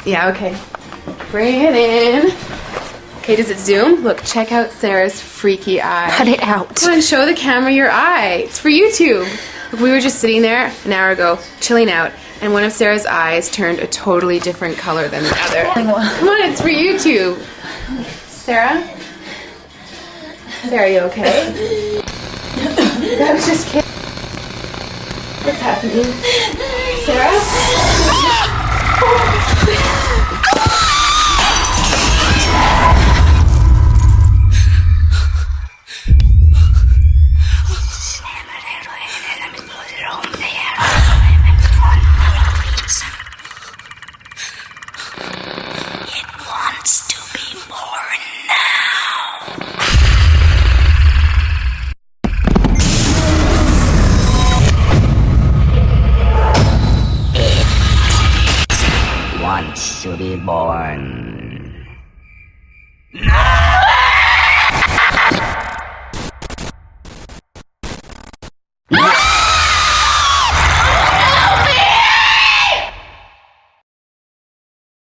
Yeah, okay. Bring it in. Okay, does it zoom? Look, check out Sarah's freaky eye. Cut it out. Come on, show the camera your eye. It's for YouTube. Look, we were just sitting there an hour ago, chilling out, and one of Sarah's eyes turned a totally different color than the other. Come on, it's for YouTube. Sarah? Sarah, you okay? That was just kidding. What's happening? Sarah? Wants to be born.